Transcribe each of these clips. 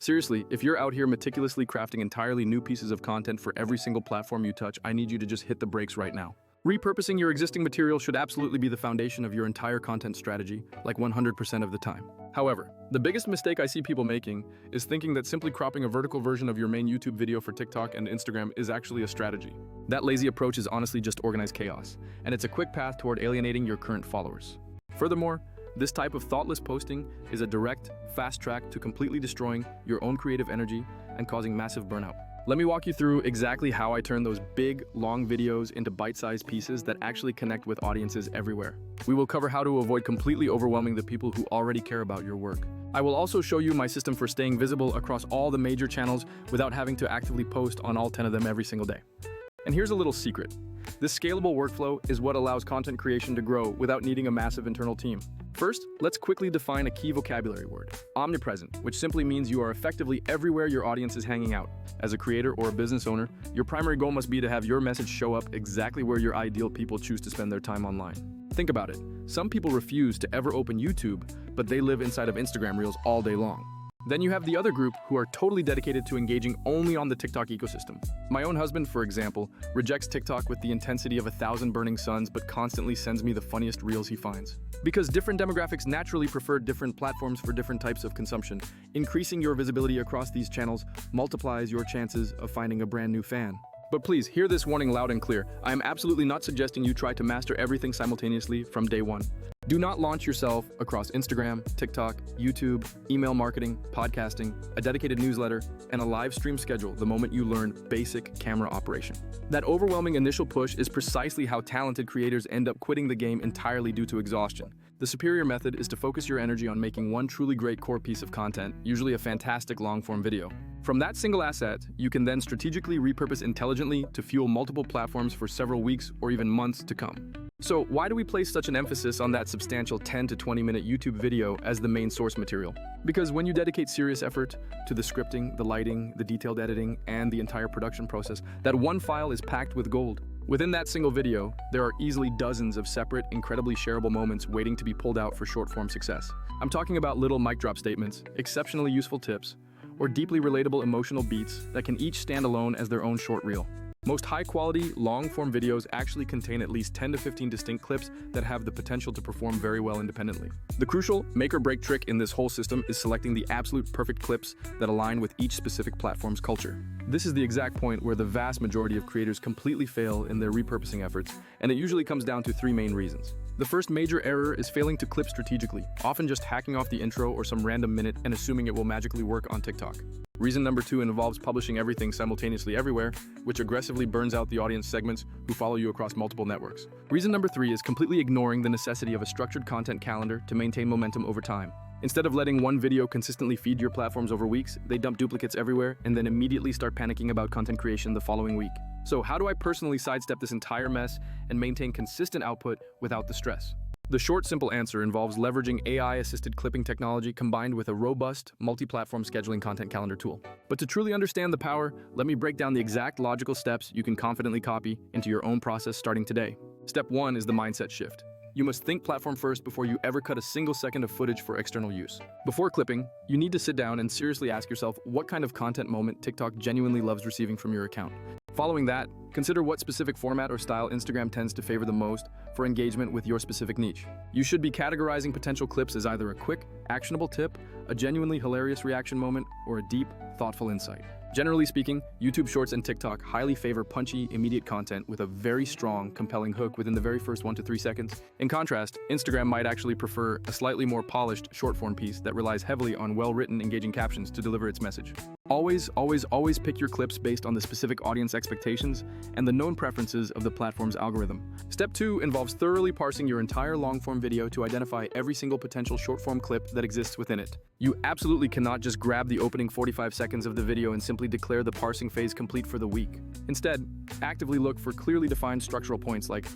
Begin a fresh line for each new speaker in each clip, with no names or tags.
Seriously, if you're out here meticulously crafting entirely new pieces of content for every single platform you touch, I need you to just hit the brakes right now. Repurposing your existing material should absolutely be the foundation of your entire content strategy, like 100% of the time. However, the biggest mistake I see people making is thinking that simply cropping a vertical version of your main YouTube video for TikTok and Instagram is actually a strategy. That lazy approach is honestly just organized chaos, and it's a quick path toward alienating your current followers. Furthermore, this type of thoughtless posting is a direct, fast track to completely destroying your own creative energy and causing massive burnout. Let me walk you through exactly how I turn those big, long videos into bite-sized pieces that actually connect with audiences everywhere. We will cover how to avoid completely overwhelming the people who already care about your work. I will also show you my system for staying visible across all the major channels without having to actively post on all 10 of them every single day. And here's a little secret. This scalable workflow is what allows content creation to grow without needing a massive internal team. First, let's quickly define a key vocabulary word, omnipresent, which simply means you are effectively everywhere your audience is hanging out. As a creator or a business owner, your primary goal must be to have your message show up exactly where your ideal people choose to spend their time online. Think about it. Some people refuse to ever open YouTube, but they live inside of Instagram Reels all day long. Then you have the other group who are totally dedicated to engaging only on the TikTok ecosystem. My own husband, for example, rejects TikTok with the intensity of 1,000 burning suns but constantly sends me the funniest reels he finds. Because different demographics naturally prefer different platforms for different types of consumption, increasing your visibility across these channels multiplies your chances of finding a brand new fan. But please, hear this warning loud and clear. I am absolutely not suggesting you try to master everything simultaneously from day one. Do not launch yourself across Instagram, TikTok, YouTube, email marketing, podcasting, a dedicated newsletter, and a live stream schedule the moment you learn basic camera operation. That overwhelming initial push is precisely how talented creators end up quitting the game entirely due to exhaustion. The superior method is to focus your energy on making one truly great core piece of content, usually a fantastic long-form video. From that single asset, you can then strategically repurpose intelligently to fuel multiple platforms for several weeks or even months to come. So why do we place such an emphasis on that substantial 10 to 20 minute YouTube video as the main source material? Because when you dedicate serious effort to the scripting, the lighting, the detailed editing, and the entire production process, that one file is packed with gold. Within that single video, there are easily dozens of separate, incredibly shareable moments waiting to be pulled out for short-form success. I'm talking about little mic drop statements, exceptionally useful tips, or deeply relatable emotional beats that can each stand alone as their own short reel. Most high-quality, long-form videos actually contain at least 10 to 15 distinct clips that have the potential to perform very well independently. The crucial make-or-break trick in this whole system is selecting the absolute perfect clips that align with each specific platform's culture. This is the exact point where the vast majority of creators completely fail in their repurposing efforts, and it usually comes down to three main reasons. The first major error is failing to clip strategically, often just hacking off the intro or some random minute and assuming it will magically work on TikTok. Reason number two involves publishing everything simultaneously everywhere, which aggressively burns out the audience segments who follow you across multiple networks. Reason number three is completely ignoring the necessity of a structured content calendar to maintain momentum over time. Instead of letting one video consistently feed your platforms over weeks, they dump duplicates everywhere and then immediately start panicking about content creation the following week. So how do I personally sidestep this entire mess and maintain consistent output without the stress? The short, simple answer involves leveraging AI-assisted clipping technology combined with a robust, multi-platform scheduling content calendar tool. But to truly understand the power, let me break down the exact logical steps you can confidently copy into your own process starting today. Step one is the mindset shift. You must think platform first before you ever cut a single second of footage for external use. Before clipping, you need to sit down and seriously ask yourself what kind of content moment TikTok genuinely loves receiving from your account. Following that, consider what specific format or style Instagram tends to favor the most for engagement with your specific niche. You should be categorizing potential clips as either a quick, actionable tip, a genuinely hilarious reaction moment, or a deep, thoughtful insight. Generally speaking, YouTube Shorts and TikTok highly favor punchy, immediate content with a very strong, compelling hook within the very first 1 to 3 seconds. In contrast, Instagram might actually prefer a slightly more polished, short-form piece that relies heavily on well-written, engaging captions to deliver its message. Always pick your clips based on the specific audience expectations and the known preferences of the platform's algorithm. Step 2 involves thoroughly parsing your entire long-form video to identify every single potential short-form clip that exists within it. You absolutely cannot just grab the opening 45 seconds of the video and simply declare the parsing phase complete for the week. Instead, actively look for clearly defined structural points like,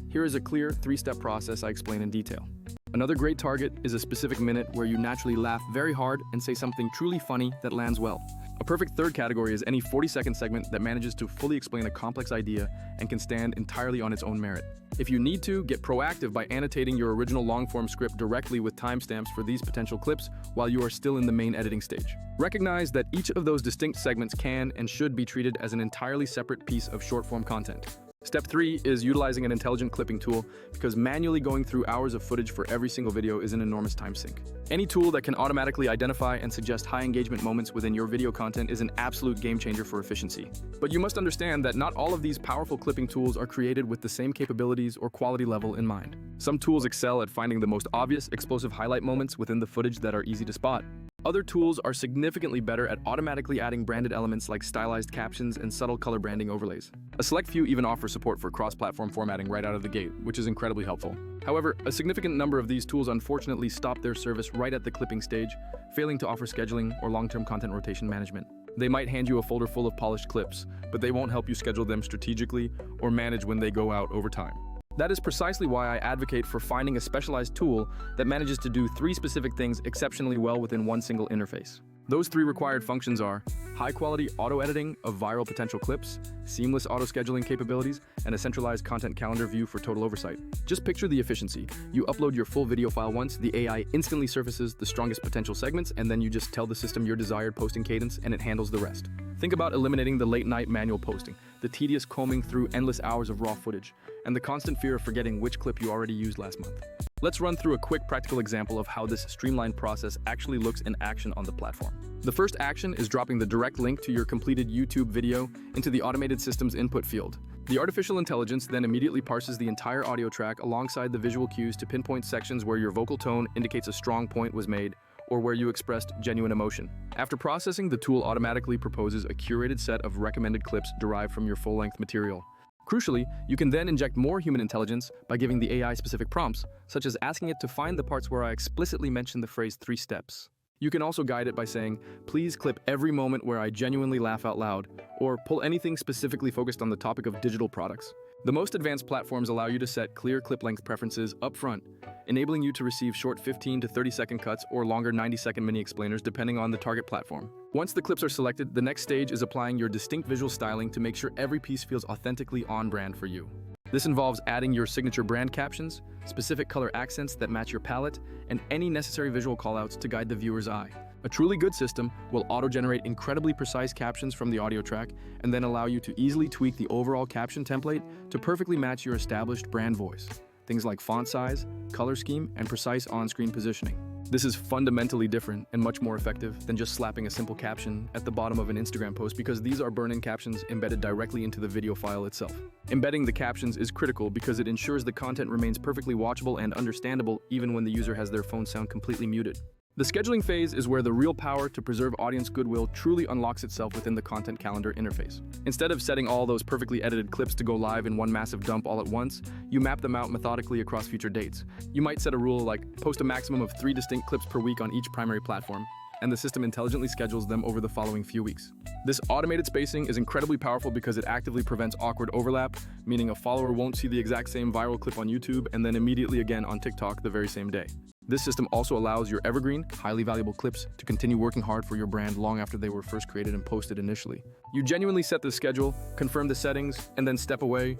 here is a clear 3-step process I explain in detail. Another great target is a specific minute where you naturally laugh very hard and say something truly funny that lands well. A perfect third category is any 40-second segment that manages to fully explain a complex idea and can stand entirely on its own merit. If you need to, get proactive by annotating your original long-form script directly with timestamps for these potential clips while you are still in the main editing stage. Recognize that each of those distinct segments can and should be treated as an entirely separate piece of short-form content. Step 3 is utilizing an intelligent clipping tool, because manually going through hours of footage for every single video is an enormous time sink. Any tool that can automatically identify and suggest high engagement moments within your video content is an absolute game changer for efficiency. But you must understand that not all of these powerful clipping tools are created with the same capabilities or quality level in mind. Some tools excel at finding the most obvious, explosive highlight moments within the footage that are easy to spot. Other tools are significantly better at automatically adding branded elements like stylized captions and subtle color branding overlays. A select few even offer support for cross-platform formatting right out of the gate, which is incredibly helpful. However, a significant number of these tools unfortunately stop their service right at the clipping stage, failing to offer scheduling or long-term content rotation management. They might hand you a folder full of polished clips, but they won't help you schedule them strategically or manage when they go out over time. That is precisely why I advocate for finding a specialized tool that manages to do 3 specific things exceptionally well within one single interface. Those 3 required functions are high-quality auto-editing of viral potential clips, seamless auto-scheduling capabilities, and a centralized content calendar view for total oversight. Just picture the efficiency. You upload your full video file once, the AI instantly surfaces the strongest potential segments, and then you just tell the system your desired posting cadence, and it handles the rest. Think about eliminating the late-night manual posting, the tedious combing through endless hours of raw footage, and the constant fear of forgetting which clip you already used last month. Let's run through a quick practical example of how this streamlined process actually looks in action on the platform. The first action is dropping the direct link to your completed YouTube video into the automated system's input field. The artificial intelligence then immediately parses the entire audio track alongside the visual cues to pinpoint sections where your vocal tone indicates a strong point was made or where you expressed genuine emotion. After processing, the tool automatically proposes a curated set of recommended clips derived from your full-length material. Crucially, you can then inject more human intelligence by giving the AI specific prompts, such as asking it to find the parts where I explicitly mention the phrase 3 steps. You can also guide it by saying, please clip every moment where I genuinely laugh out loud, or pull anything specifically focused on the topic of digital products. The most advanced platforms allow you to set clear clip length preferences up front, enabling you to receive short 15 to 30-second cuts or longer 90-second mini explainers depending on the target platform. Once the clips are selected, the next stage is applying your distinct visual styling to make sure every piece feels authentically on brand for you. This involves adding your signature brand captions, specific color accents that match your palette, and any necessary visual callouts to guide the viewer's eye. A truly good system will auto-generate incredibly precise captions from the audio track and then allow you to easily tweak the overall caption template to perfectly match your established brand voice. Things like font size, color scheme, and precise on-screen positioning. This is fundamentally different and much more effective than just slapping a simple caption at the bottom of an Instagram post, because these are burn-in captions embedded directly into the video file itself. Embedding the captions is critical because it ensures the content remains perfectly watchable and understandable even when the user has their phone sound completely muted. The scheduling phase is where the real power to preserve audience goodwill truly unlocks itself within the content calendar interface. Instead of setting all those perfectly edited clips to go live in one massive dump all at once, you map them out methodically across future dates. You might set a rule like post a maximum of 3 distinct clips per week on each primary platform, and the system intelligently schedules them over the following few weeks. This automated spacing is incredibly powerful because it actively prevents awkward overlap, meaning a follower won't see the exact same viral clip on YouTube and then immediately again on TikTok the very same day. This system also allows your evergreen, highly valuable clips to continue working hard for your brand long after they were first created and posted initially. You genuinely set the schedule, confirm the settings, and then step away,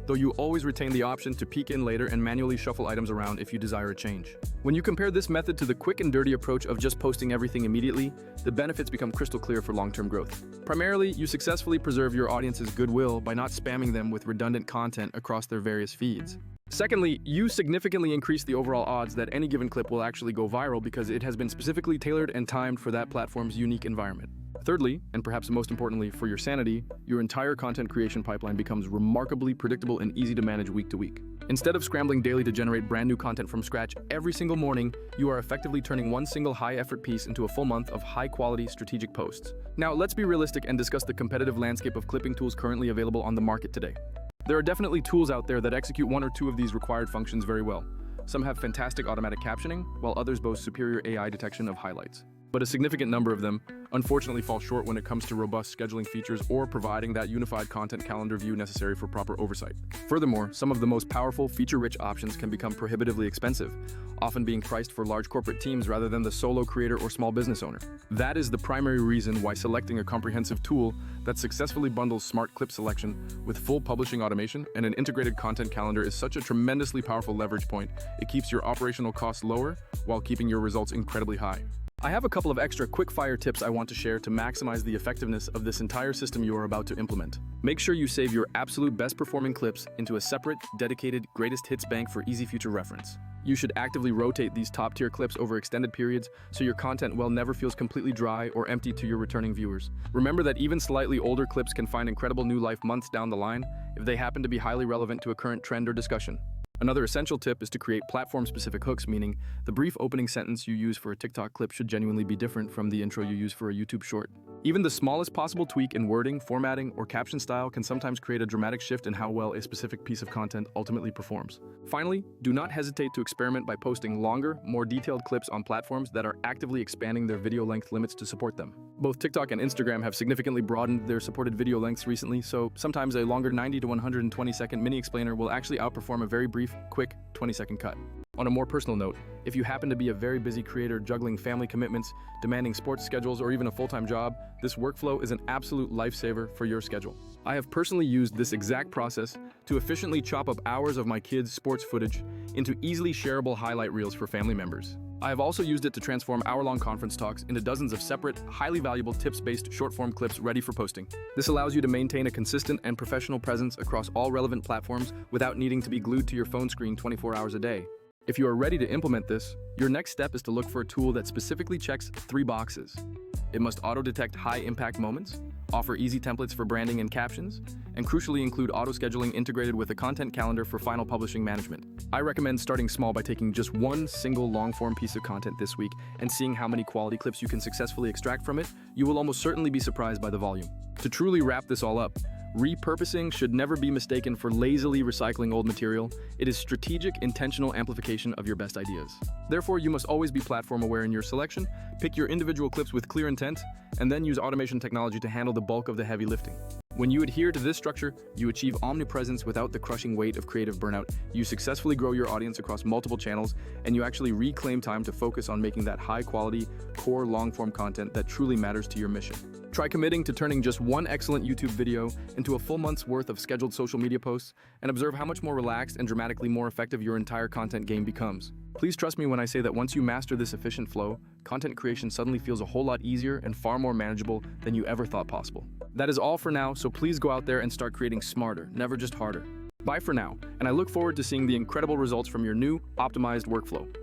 though you always retain the option to peek in later and manually shuffle items around if you desire a change. When you compare this method to the quick and dirty approach of just posting everything immediately, the benefits become crystal clear for long-term growth. Primarily, you successfully preserve your audience's goodwill by not spamming them with redundant content across their various feeds. Secondly, you significantly increase the overall odds that any given clip will actually go viral because it has been specifically tailored and timed for that platform's unique environment. Thirdly, and perhaps most importantly for your sanity, your entire content creation pipeline becomes remarkably predictable and easy to manage week to week. Instead of scrambling daily to generate brand new content from scratch every single morning, you are effectively turning one single high-effort piece into a full month of high-quality strategic posts. Now, let's be realistic and discuss the competitive landscape of clipping tools currently available on the market today. There are definitely tools out there that execute 1 or 2 of these required functions very well. Some have fantastic automatic captioning, while others boast superior AI detection of highlights. But a significant number of them, unfortunately, fall short when it comes to robust scheduling features or providing that unified content calendar view necessary for proper oversight. Furthermore, some of the most powerful, feature-rich options can become prohibitively expensive, often being priced for large corporate teams rather than the solo creator or small business owner. That is the primary reason why selecting a comprehensive tool that successfully bundles smart clip selection with full publishing automation and an integrated content calendar is such a tremendously powerful leverage point. It keeps your operational costs lower while keeping your results incredibly high. I have a couple of extra quick-fire tips I want to share to maximize the effectiveness of this entire system you are about to implement. Make sure you save your absolute best-performing clips into a separate, dedicated greatest hits bank for easy future reference. You should actively rotate these top-tier clips over extended periods so your content well never feels completely dry or empty to your returning viewers. Remember that even slightly older clips can find incredible new life months down the line if they happen to be highly relevant to a current trend or discussion. Another essential tip is to create platform-specific hooks, meaning the brief opening sentence you use for a TikTok clip should genuinely be different from the intro you use for a YouTube short. Even the smallest possible tweak in wording, formatting, or caption style can sometimes create a dramatic shift in how well a specific piece of content ultimately performs. Finally, do not hesitate to experiment by posting longer, more detailed clips on platforms that are actively expanding their video length limits to support them. Both TikTok and Instagram have significantly broadened their supported video lengths recently, so sometimes a longer 90 to 120-second mini explainer will actually outperform a very brief, quick 20-second cut. On a more personal note, if you happen to be a very busy creator juggling family commitments, demanding sports schedules, or even a full-time job, this workflow is an absolute lifesaver for your schedule. I have personally used this exact process to efficiently chop up hours of my kids' sports footage into easily shareable highlight reels for family members. I have also used it to transform hour-long conference talks into dozens of separate, highly valuable tips-based short-form clips ready for posting. This allows you to maintain a consistent and professional presence across all relevant platforms without needing to be glued to your phone screen 24 hours a day. If you are ready to implement this, your next step is to look for a tool that specifically checks 3 boxes. It must auto-detect high-impact moments, offer easy templates for branding and captions, and crucially include auto-scheduling integrated with a content calendar for final publishing management. I recommend starting small by taking just one single long-form piece of content this week and seeing how many quality clips you can successfully extract from it. You will almost certainly be surprised by the volume. To truly wrap this all up, repurposing should never be mistaken for lazily recycling old material. It is strategic, intentional amplification of your best ideas. Therefore, you must always be platform-aware in your selection, pick your individual clips with clear intent, and then use automation technology to handle the bulk of the heavy lifting. When you adhere to this structure, you achieve omnipresence without the crushing weight of creative burnout. You successfully grow your audience across multiple channels, and you actually reclaim time to focus on making that high-quality, core long-form content that truly matters to your mission. Try committing to turning just one excellent YouTube video into a full month's worth of scheduled social media posts and observe how much more relaxed and dramatically more effective your entire content game becomes. Please trust me when I say that once you master this efficient flow, content creation suddenly feels a whole lot easier and far more manageable than you ever thought possible. That is all for now, so please go out there and start creating smarter, never just harder. Bye for now, and I look forward to seeing the incredible results from your new, optimized workflow.